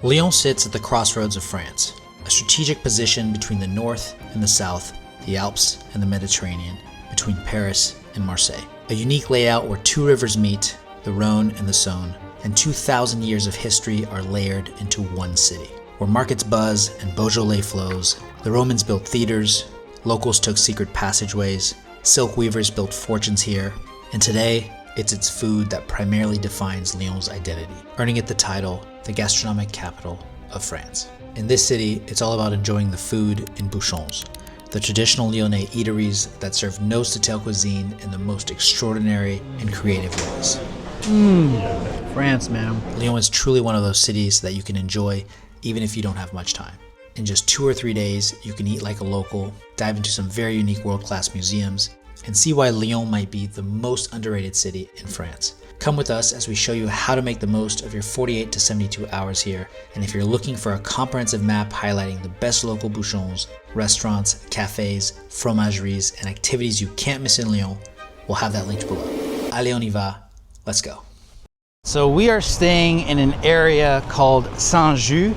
Lyon sits at the crossroads of France, a strategic position between the north and the south, the Alps and the Mediterranean, between Paris and Marseille. A unique layout where two rivers meet, the Rhone and the Saône, and 2,000 years of history are layered into one city. Where markets buzz and Beaujolais flows, the Romans built theaters, locals took secret passageways, silk weavers built fortunes here, and today, it's its food that primarily defines Lyon's identity, earning it the title, the gastronomic capital of France. In this city, it's all about enjoying the food in bouchons, the traditional Lyonnais eateries that serve nose-to-tail cuisine in the most extraordinary and creative ways. France, man. Lyon is truly one of those cities that you can enjoy even if you don't have much time. In just 2 or 3 days, you can eat like a local, dive into some very unique world-class museums, and see why Lyon might be the most underrated city in France. Come with us as we show you how to make the most of your 48 to 72 hours here, and if you're looking for a comprehensive map highlighting the best local bouchons, restaurants, cafes, fromageries, and activities you can't miss in Lyon, we'll have that linked below. Allez, on y va. Let's go. So we are staying in an area called Saint-Just,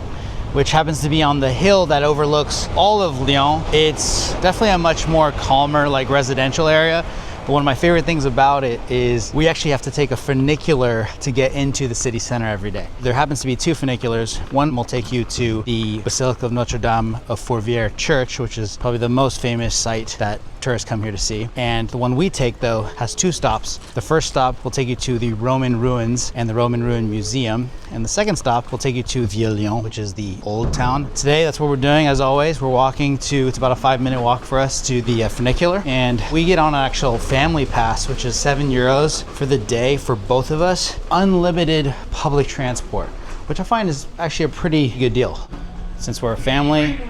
which happens to be on the hill that overlooks all of Lyon. It's definitely a much more calmer, like residential area. But one of my favorite things about it is we actually have to take a funicular to get into the city center every day. There happens to be 2 funiculars. One will take you to the Basilica of Notre Dame of Fourvière Church, which is probably the most famous site that tourists come here to see. And the one we take, though, has 2 stops. The first stop will take you to the Roman ruins and the Roman Ruin Museum. And the second stop will take you to Lyon, which is the old town. Today, that's what we're doing. As always, we're walking to, it's about a 5-minute walk for us to the funicular. And we get on an actual family pass, which is €7 for the day for both of us. Unlimited public transport, which I find is actually a pretty good deal. Since we're a family,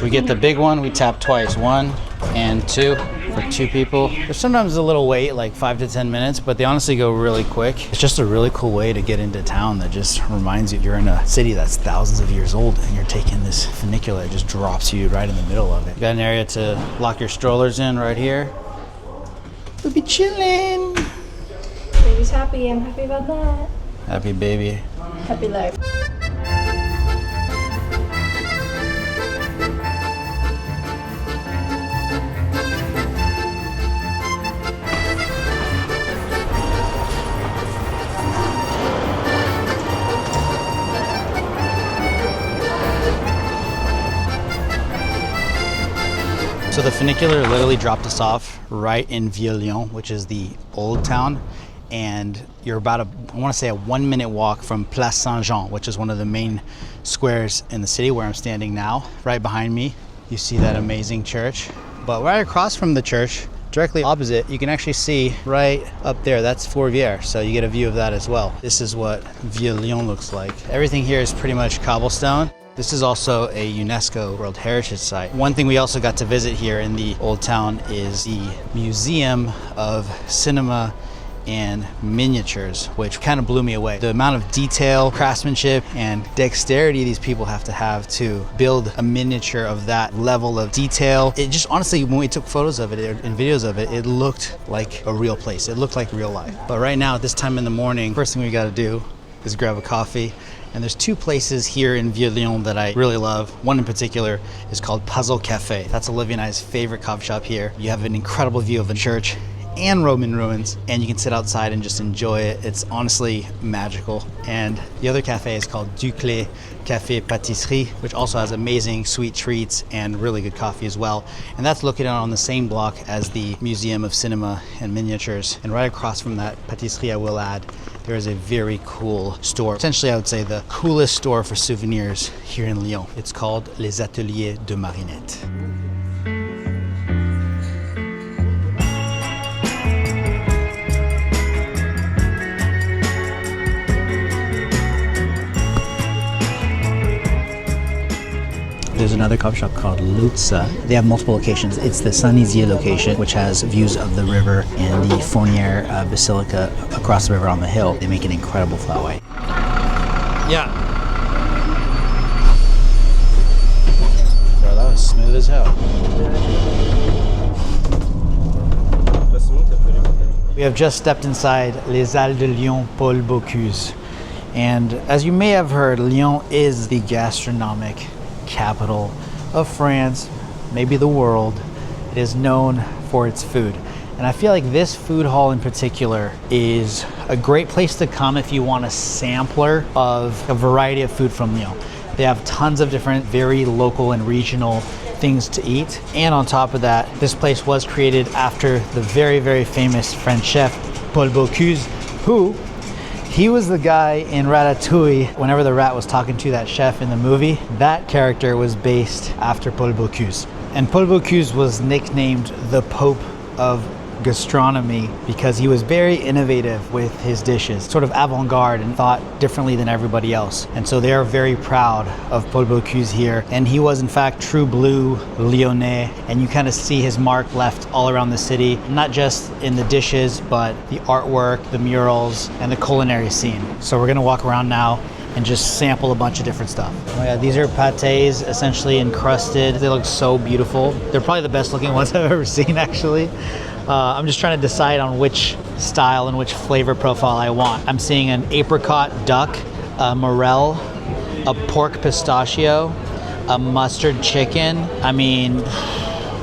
we get the big one, we tap twice, 1 and 2 for 2 people. There's sometimes a little wait, like 5 to 10 minutes, but they honestly go really quick. It's just a really cool way to get into town that just reminds you you're in a city that's thousands of years old and you're taking this funicular. It just drops you right in the middle of it. You got an area to lock your strollers in right here. We'll be chilling. Baby's happy. I'm happy about that. Happy baby. Happy life. So the funicular literally dropped us off right in Lyon, which is the old town. And you're about I want to say a 1-minute walk from Place Saint-Jean, which is one of the main squares in the city where I'm standing now. Right behind me, you see that amazing church. But right across from the church, directly opposite, you can actually see right up there, that's Fourvière. So you get a view of that as well. This is what Lyon looks like. Everything here is pretty much cobblestone. This is also a UNESCO World Heritage Site. One thing we also got to visit here in the Old Town is the Museum of Cinema and Miniatures, which kind of blew me away. The amount of detail, craftsmanship, and dexterity these people have to build a miniature of that level of detail. It just honestly, when we took photos of it and videos of it, it looked like a real place. It looked like real life. But right now, at this time in the morning, first thing we gotta do is grab a coffee. And there's 2 places here in Lyon that I really love. One in particular is called Puzzle Cafe. That's Olivia and I's favorite coffee shop here. You have an incredible view of the church and Roman ruins, and you can sit outside and just enjoy it. It's honestly magical. And the other cafe is called Duclé Café Pâtisserie, which also has amazing sweet treats and really good coffee as well. And that's located on the same block as the Museum of Cinema and Miniatures. And right across from that patisserie, I will add, there is a very cool store. Essentially, I would say the coolest store for souvenirs here in Lyon. It's called Les Ateliers de Marinette. There's another coffee shop called Lutza. They have multiple locations. It's the Saint-Nizier location, which has views of the river and the Fourvière Basilica across the river on the hill. They make an incredible flat white. Yeah. Bro, that was smooth as hell. We have just stepped inside Les Halles de Lyon Paul Bocuse. And as you may have heard, Lyon is the gastronomic capital of France, maybe the world. It is known for its food. And I feel like this food hall in particular is a great place to come if you want a sampler of a variety of food from Lyon. They have tons of different, very local and regional things to eat. And on top of that, this place was created after the very, very famous French chef, Paul Bocuse, who he was the guy in Ratatouille. Whenever the rat was talking to that chef in the movie, that character was based after Paul Bocuse. And Paul Bocuse was nicknamed the Pope of gastronomy because he was very innovative with his dishes, sort of avant-garde and thought differently than everybody else. And so they are very proud of Paul Bocuse here. And he was in fact true blue Lyonnais, and you kind of see his mark left all around the city, not just in the dishes, but the artwork, the murals, and the culinary scene. So we're gonna walk around now and just sample a bunch of different stuff. Oh yeah, these are pâtés essentially encrusted. They look so beautiful. They're probably the best looking ones I've ever seen actually. I'm just trying to decide on which style and which flavor profile I want. I'm seeing an apricot duck, a morel, a pork pistachio, a mustard chicken. I mean,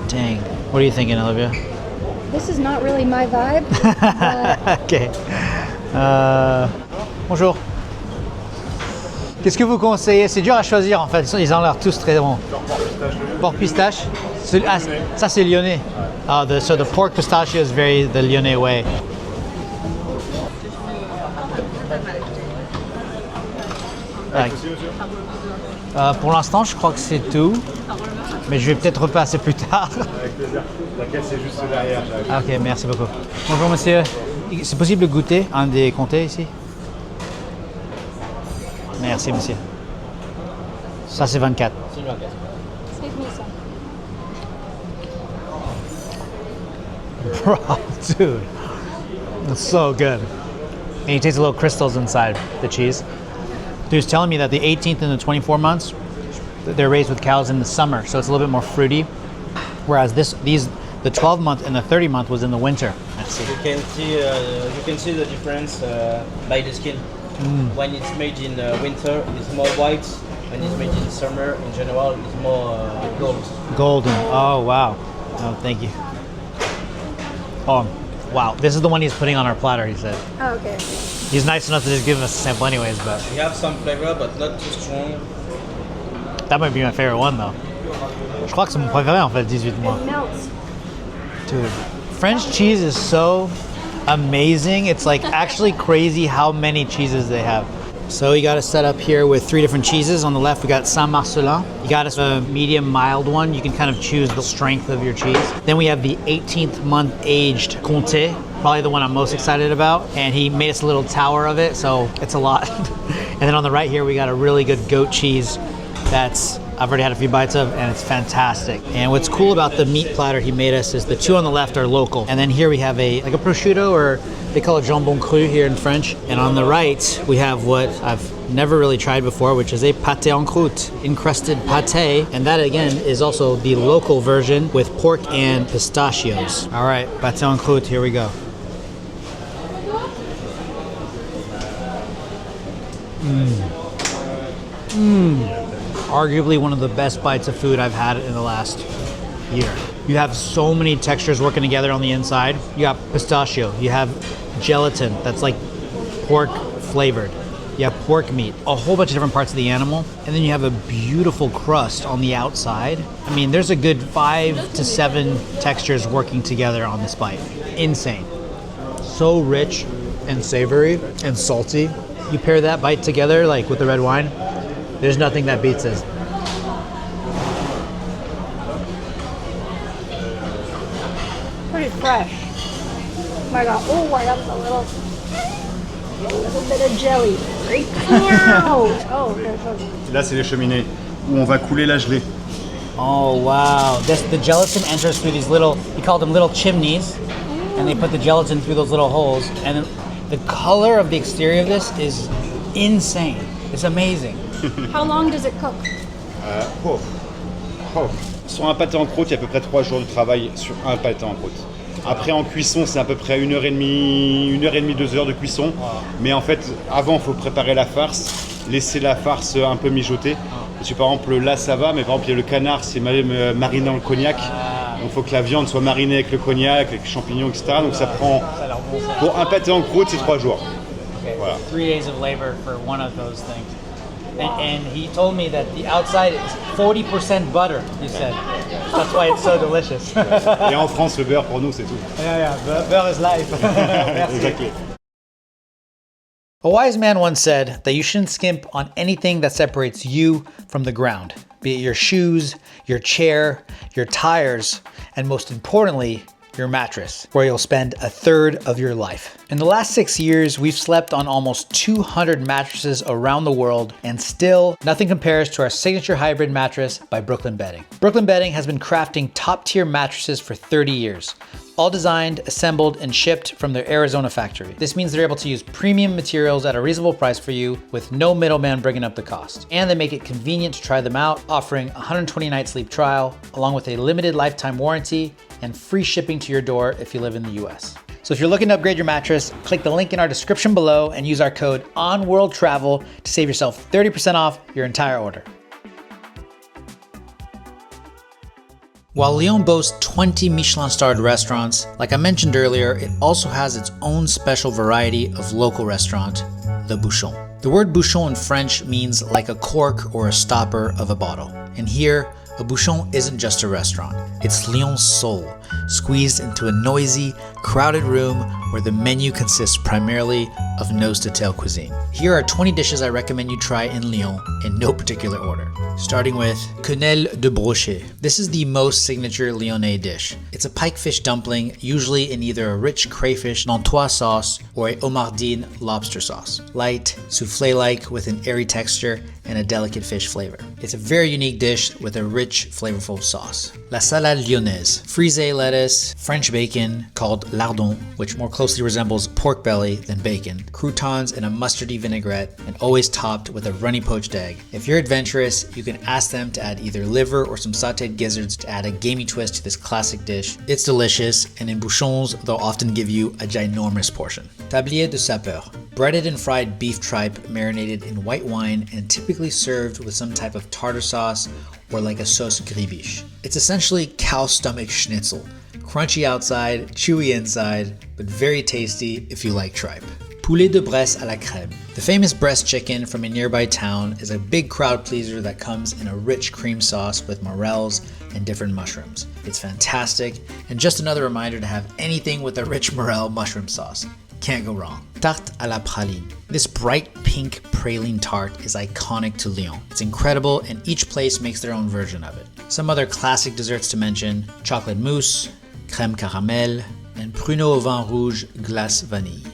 dang. What are you thinking, Olivia? This is not really my vibe. Okay. Bonjour. Qu'est-ce que vous conseillez? C'est dur à choisir en fait, ils ont l'air tous très bons. Pork pistache? Ah, ça c'est lyonnais. So the pork pistachio is very the Lyonnais way. Pour l'instant, je crois que c'est tout. Mais je vais peut-être repasser plus tard. Avec plaisir. T'inquiète, c'est juste derrière. Ok, merci beaucoup. Bonjour monsieur. C'est possible de goûter un des comtés ici? Merci monsieur. Ça c'est 24. Save me some. Bro, dude. That's so good. And you taste the little crystals inside the cheese. He was telling me that the 18th and the 24 months, they're raised with cows in the summer, so it's a little bit more fruity. Whereas the 12 month and the 30 month was in the winter. Let's see. You can see the difference by the skin. When it's made in winter, it's more white. When it's made in summer, in general, it's more gold. Golden. Oh, wow. Oh, thank you. Oh, wow. This is the one he's putting on our platter, he said. Oh, okay. He's nice enough to just give us a sample anyways, but We have some flavor, but not too strong. that might be my favorite one, though. Je crois que c'est mon préféré, en fait, 18 mois. It melts. Dude, French cheese is so amazing. It's like actually crazy how many cheeses they have. So you got us set up here with 3 different cheeses. On the left, we got Saint-Marcellin. You got us a medium mild one. You can kind of choose the strength of your cheese. Then we have the 18th month aged Comté, probably the one I'm most excited about. And he made us a little tower of it, so it's a lot. And then on the right here, we got a really good goat cheese that's I've already had a few bites of, and it's fantastic. And what's cool about the meat platter he made us is the 2 on the left are local. And then here we have a prosciutto, or they call it jambon cru here in French. And on the right, we have what I've never really tried before, which is a pâté en croûte, encrusted pâté. And that again is also the local version with pork and pistachios. All right, pâté en croûte, here we go. Arguably one of the best bites of food I've had in the last year. You have so many textures working together on the inside. You got pistachio, you have gelatin that's like pork flavored. You have pork meat, a whole bunch of different parts of the animal, and then you have a beautiful crust on the outside. I mean, there's a good 5 to 7 textures working together on this bite. Insane. So rich and savory and salty. You pair that bite together like with the red wine, there's nothing that beats this. Pretty fresh. Oh my god. Oh, I got a little bit of jelly. Oh, okay. Là, c'est les cheminées où on va couler la gelée. Oh wow! The gelatin enters through these little, he called them little chimneys, and they put the gelatin through those little holes. And the color of the exterior of this is insane. It's amazing. How long does it cook? Sur un pâté en croûte, il y a à peu près 3 jours de travail sur un pâté en croûte. Après en cuisson, c'est à peu près 1h30, 2 heures de cuisson. Mais en fait, avant, il faut préparer la farce, laisser la farce un peu mijoter. Parce que par exemple, là, ça va, mais par exemple, il y a le canard, c'est mariné dans le cognac. Donc il faut que la viande soit marinée avec le cognac, avec les champignons, etc. Donc ça prend, pour un pâté en croûte, c'est 3 jours. Okay. Voilà. 3 days of labor for one of those things. And he told me that the outside is 40% butter, he said. That's why it's so delicious. Et en France, le beurre, pour nous, c'est tout. Yeah, beurre is life. Merci. Exactly. A wise man once said that you shouldn't skimp on anything that separates you from the ground, be it your shoes, your chair, your tires, and most importantly, your mattress, where you'll spend a third of your life. In the last 6 years, we've slept on almost 200 mattresses around the world, and still nothing compares to our signature hybrid mattress by Brooklyn Bedding. Brooklyn Bedding has been crafting top-tier mattresses for 30 years, all designed, assembled, and shipped from their Arizona factory. This means they're able to use premium materials at a reasonable price for you with no middleman bringing up the cost. And they make it convenient to try them out, offering a 120-night sleep trial, along with a limited lifetime warranty and free shipping to your door if you live in the US. So if you're looking to upgrade your mattress, click the link in our description below and use our code ONWORLDTRAVEL to save yourself 30% off your entire order. While Lyon boasts 20 Michelin-starred restaurants, like I mentioned earlier, it also has its own special variety of local restaurant, the bouchon. The word bouchon in French means like a cork or a stopper of a bottle. And here, a bouchon isn't just a restaurant. It's Lyon's soul, squeezed into a noisy, crowded room where the menu consists primarily of nose-to-tail cuisine. Here are 20 dishes I recommend you try in Lyon in no particular order. Starting with quenelle de brochet. This is the most signature Lyonnais dish. It's a pikefish dumpling, usually in either a rich crayfish nantois sauce or a homardine lobster sauce. Light, soufflé-like with an airy texture and a delicate fish flavor. It's a very unique dish with a rich, flavorful sauce. La salade lyonnaise. Frisée lettuce, French bacon called lardon, which more closely resembles pork belly than bacon, croutons and a mustardy vinaigrette, and always topped with a runny poached egg. If you're adventurous, you can ask them to add either liver or some sauteed gizzards to add a gamey twist to this classic dish. It's delicious, and in bouchons, they'll often give you a ginormous portion. Tablier de sapeur. Breaded and fried beef tripe marinated in white wine and typically served with some type of tartar sauce or like a sauce gribiche. It's essentially cow stomach schnitzel. Crunchy outside, chewy inside, but very tasty if you like tripe. Poulet de Bresse à la crème. The famous Bresse chicken from a nearby town is a big crowd pleaser that comes in a rich cream sauce with morels and different mushrooms. It's fantastic, and just another reminder to have anything with a rich morel mushroom sauce. Can't go wrong. Tarte à la praline. This bright pink praline tart is iconic to Lyon. It's incredible, and each place makes their own version of it. Some other classic desserts to mention: chocolate mousse, crème caramel, and pruneau au vin rouge glace vanille.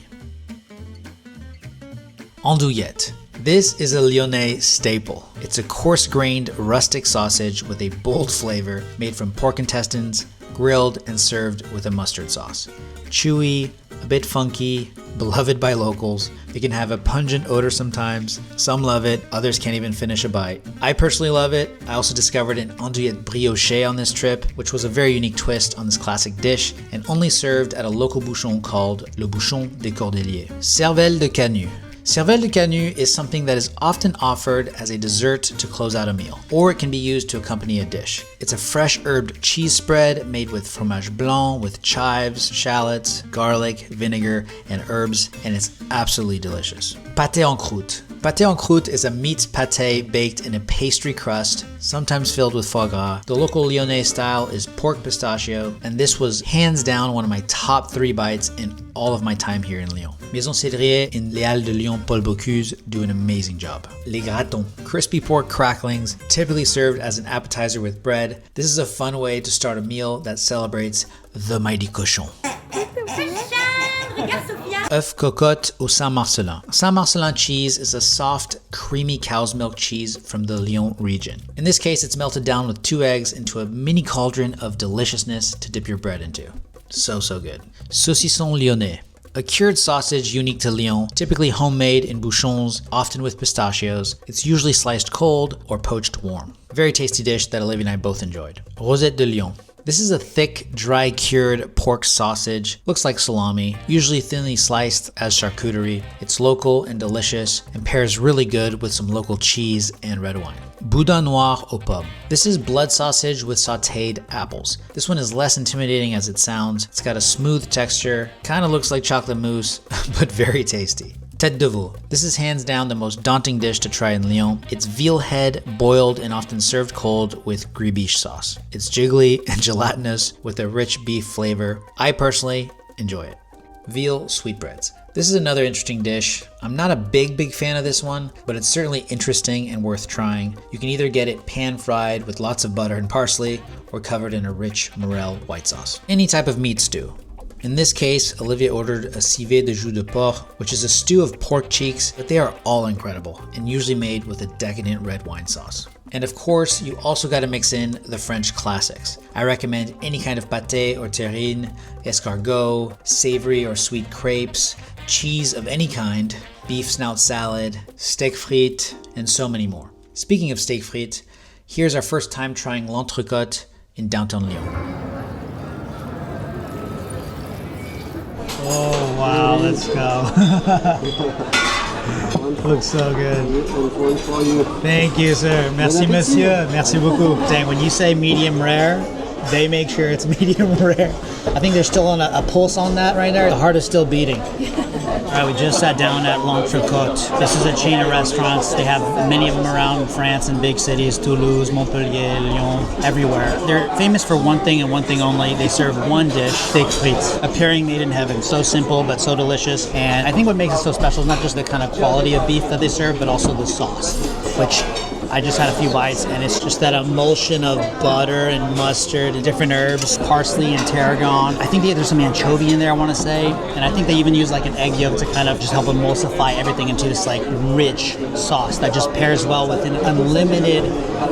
Andouillette. This is a Lyonnais staple. It's a coarse-grained rustic sausage with a bold flavor made from pork intestines, grilled and served with a mustard sauce. Chewy, a bit funky, beloved by locals. It can have a pungent odor sometimes. Some love it, others can't even finish a bite. I personally love it. I also discovered an andouillette brioche on this trip, which was a very unique twist on this classic dish and only served at a local bouchon called Le Bouchon des Cordeliers. Cervelle de canut. Cervelle de canut is something that is often offered as a dessert to close out a meal, or it can be used to accompany a dish. It's a fresh herbed cheese spread made with fromage blanc with chives, shallots, garlic, vinegar, and herbs, and it's absolutely delicious. Pâté en croûte. Pâté en croûte is a meat pâté baked in a pastry crust, sometimes filled with foie gras. The local Lyonnais style is pork pistachio, and this was hands down one of my top 3 bites in all of my time here in Lyon. Maison Cédrier and Les Halles de Lyon Paul Bocuse do an amazing job. Les gratons, crispy pork cracklings, typically served as an appetizer with bread. This is a fun way to start a meal that celebrates the mighty cochon. Œuf cocotte au Saint-Marcellin. Saint-Marcellin cheese is a soft, creamy cow's milk cheese from the Lyon region. In this case, it's melted down with 2 eggs into a mini cauldron of deliciousness to dip your bread into. So good. Saucisson lyonnais. A cured sausage unique to Lyon, typically homemade in bouchons, often with pistachios. It's usually sliced cold or poached warm. Very tasty dish that Olivia and I both enjoyed. Rosette de Lyon. This is a thick, dry cured pork sausage. Looks like salami, usually thinly sliced as charcuterie. It's local and delicious and pairs really good with some local cheese and red wine. Boudin noir aux pommes. This is blood sausage with sauteed apples. This one is less intimidating as it sounds. It's got a smooth texture, kind of looks like chocolate mousse, but very tasty. Tête de veau. This is hands down the most daunting dish to try in Lyon. It's veal head, boiled and often served cold with gribiche sauce. It's jiggly and gelatinous with a rich beef flavor. I personally enjoy it. Veal sweetbreads. This is another interesting dish. I'm not a big fan of this one, but it's certainly interesting and worth trying. You can either get it pan fried with lots of butter and parsley or covered in a rich morel white sauce. Any type of meat stew. In this case, Olivia ordered a civet de jus de porc, which is a stew of pork cheeks, but they are all incredible and usually made with a decadent red wine sauce. And of course, you also got to mix in the French classics. I recommend any kind of pâté or terrine, escargot, savory or sweet crepes, cheese of any kind, beef snout salad, steak frites, and so many more. Speaking of steak frites, here's our first time trying l'entrecôte in downtown Lyon. Oh wow, let's go. Looks so good. Thank you, sir. Merci, monsieur. Merci beaucoup. Dang, when you say medium rare, they make sure it's medium rare. I think they're still on a pulse on that right there. The heart is still beating. All right, we just sat down at L'Entrecôte. This is a chain of restaurants. They have many of them around France in big cities, Toulouse, Montpellier, Lyon, everywhere. They're famous for one thing and one thing only. They serve one dish, steak frites, a pairing made in heaven. So simple, but so delicious. And I think what makes it so special is not just the kind of quality of beef that they serve, but also the sauce, which I just had a few bites, and it's just that emulsion of butter and mustard and different herbs, parsley and tarragon. I think there's some anchovy in there, I want to say, and I think they even use like an egg yolk to kind of just help emulsify everything into this like rich sauce that just pairs well with an unlimited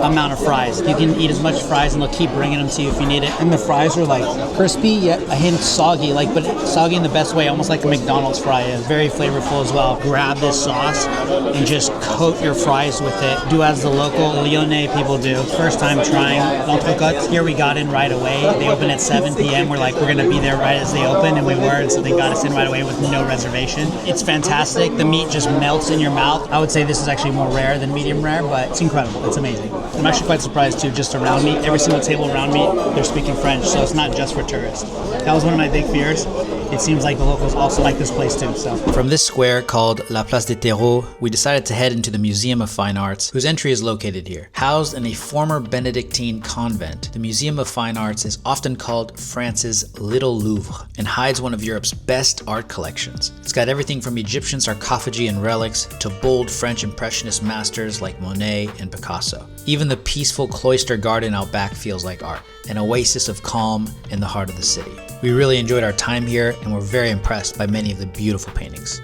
amount of fries. You can eat as much fries, and they'll keep bringing them to you if you need it. And the fries are like crispy yet a hint soggy, but soggy in the best way, almost like a McDonald's fry is. Very flavorful as well. Grab this sauce and just coat your fries with it. Do as the local Lyonnais people do. First time trying l'entrecôte. Here we got in right away. They open at 7 p.m. We're like, we're going to be there right as they open, and we were, and so they got us in right away with no reservation. It's fantastic. The meat just melts in your mouth. I would say this is actually more rare than medium rare, but it's incredible. It's amazing. I'm actually quite surprised too, just around me, every single table around me, they're speaking French, so it's not just for tourists. That was one of my big fears. It seems like the locals also like this place too. So from this square called La Place des Terreaux, we decided to head into the Museum of Fine Arts, whose entry is located here. Housed in a former Benedictine convent, the Museum of Fine Arts is often called France's Little Louvre and hides one of Europe's best art collections. It's got everything from Egyptian sarcophagi and relics to bold French Impressionist masters like Monet and Picasso. Even the peaceful cloister garden out back feels like art, an oasis of calm in the heart of the city. We really enjoyed our time here and were very impressed by many of the beautiful paintings.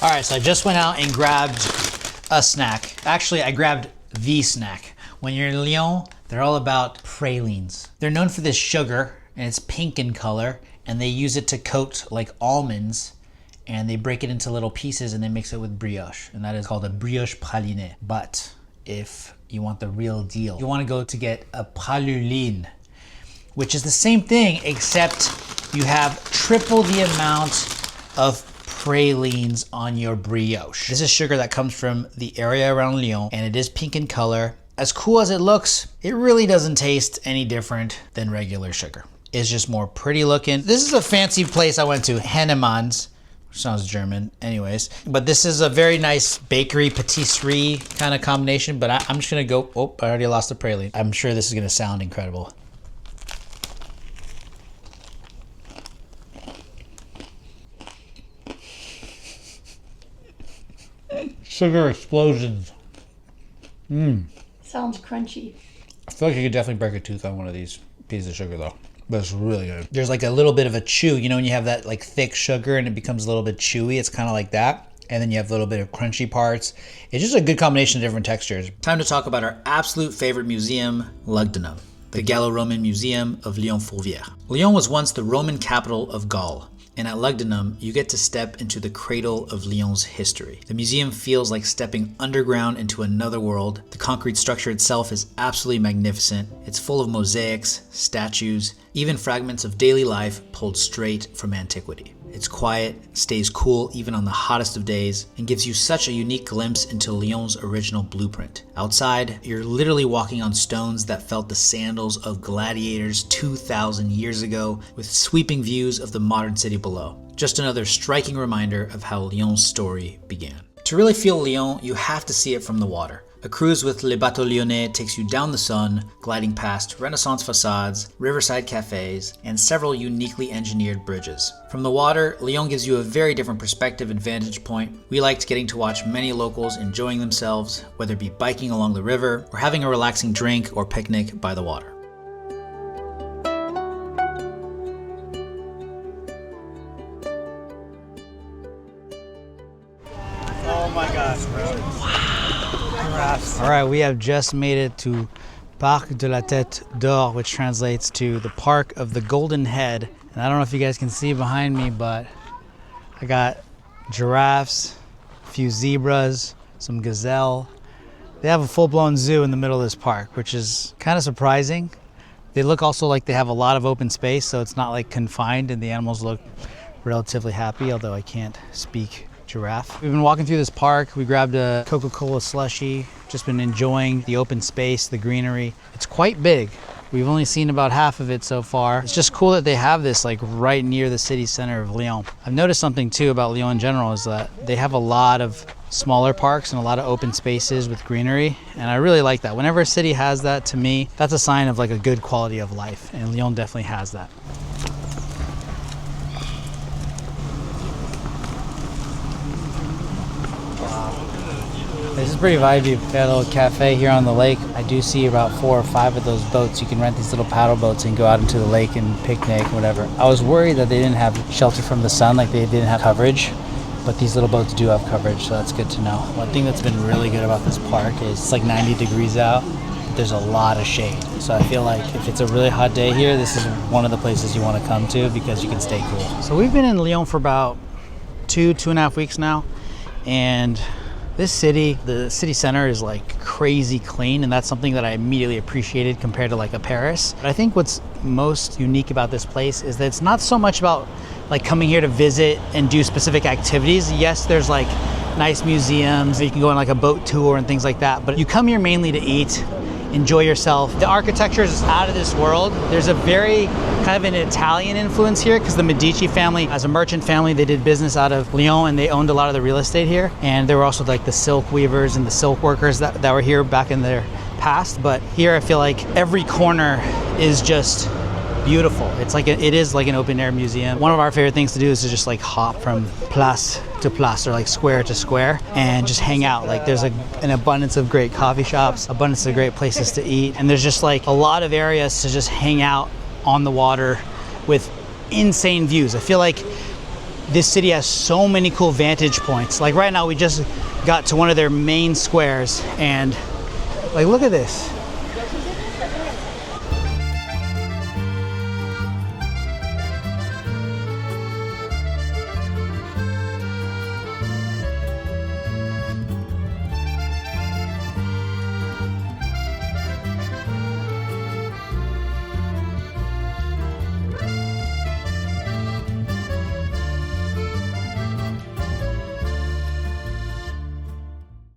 all right, so I just went out and grabbed a snack. Actually, I grabbed the snack. When you're in Lyon, they're all about pralines. They're known for this sugar, and it's pink in color, and they use it to coat like almonds, and they break it into little pieces and they mix it with brioche, and that is called a brioche pralinée. But if you want the real deal, you want to go to get a praluline, which is the same thing, except you have triple the amount of pralines on your brioche. This is sugar that comes from the area around Lyon, and it is pink in color. As cool as it looks, it really doesn't taste any different than regular sugar. It's just more pretty looking. This is a fancy place I went to, Hennemann's, which sounds German anyways. But this is a very nice bakery, patisserie kind of combination, but I'm just gonna go, oh, I already lost the praline. I'm sure this is gonna sound incredible. Sugar explosions. Sounds crunchy. I feel like you could definitely break a tooth on one of these pieces of sugar though. But it's really good. There's like a little bit of a chew, you know, when you have that like thick sugar and it becomes a little bit chewy, it's kind of like that. And then you have a little bit of crunchy parts. It's just a good combination of different textures. Time to talk about our absolute favorite museum, Lugdunum. the Gallo-Roman Museum of Lyon-Fourvière. Lyon was once the Roman capital of Gaul, and at Lugdunum, you get to step into the cradle of Lyon's history. The museum feels like stepping underground into another world. The concrete structure itself is absolutely magnificent. It's full of mosaics, statues, even fragments of daily life pulled straight from antiquity. It's quiet, stays cool even on the hottest of days, and gives you such a unique glimpse into Lyon's original blueprint. Outside, you're literally walking on stones that felt the sandals of gladiators 2,000 years ago, with sweeping views of the modern city below. Just another striking reminder of how Lyon's story began. To really feel Lyon, you have to see it from the water. A cruise with Les Bateaux Lyonnais takes you down the Saône, gliding past Renaissance facades, riverside cafes, and several uniquely engineered bridges. From the water, Lyon gives you a very different perspective and vantage point. We liked getting to watch many locals enjoying themselves, whether it be biking along the river or having a relaxing drink or picnic by the water. Oh my gosh, bro. All right, we have just made it to Parc de la Tête d'Or, which translates to the Park of the Golden Head. And I don't know if you guys can see behind me, but I got giraffes, a few zebras, some gazelle. They have a full-blown zoo in the middle of this park, which is kind of surprising. They look also like they have a lot of open space, so it's not like confined, and the animals look relatively happy, although I can't speak giraffe. We've been walking through this park. We grabbed a Coca-Cola slushie, just been enjoying the open space, the greenery. It's quite big. We've only seen about half of it so far. It's just cool that they have this like right near the city center of Lyon. I've noticed something too about Lyon in general is that they have a lot of smaller parks and a lot of open spaces with greenery, and I really like that. Whenever a city has that, to me, that's a sign of like a good quality of life, and Lyon definitely has that. This is pretty vibey. We got a little cafe here on the lake. I do see about 4 or 5 of those boats. You can rent these little paddle boats and go out into the lake and picnic, whatever. I was worried that they didn't have shelter from the sun, like they didn't have coverage, but these little boats do have coverage, so that's good to know. One thing that's been really good about this park is it's like 90 degrees out, but there's a lot of shade. So I feel like if it's a really hot day here, this is one of the places you want to come to because you can stay cool. So we've been in Lyon for about 2.5 weeks now, and this city, the city center is like crazy clean, and that's something that I immediately appreciated compared to like a Paris. But I think what's most unique about this place is that it's not so much about like coming here to visit and do specific activities. Yes, there's like nice museums, you can go on like a boat tour and things like that, but you come here mainly to eat, enjoy yourself. The architecture is out of this world. There's a very kind of an Italian influence here because the Medici family, as a merchant family, they did business out of Lyon and they owned a lot of the real estate here. And there were also like the silk weavers and the silk workers that were here back in their past. But here I feel like every corner is just beautiful. It is like an open air museum. One of our favorite things to do is to just like hop from place to place, or like square to square, and just hang out. Like there's an abundance of great coffee shops, abundance of great places to eat, and there's just like a lot of areas to just hang out on the water with insane views. I feel like this city has so many cool vantage points. Like right now we just got to one of their main squares, and like look at this.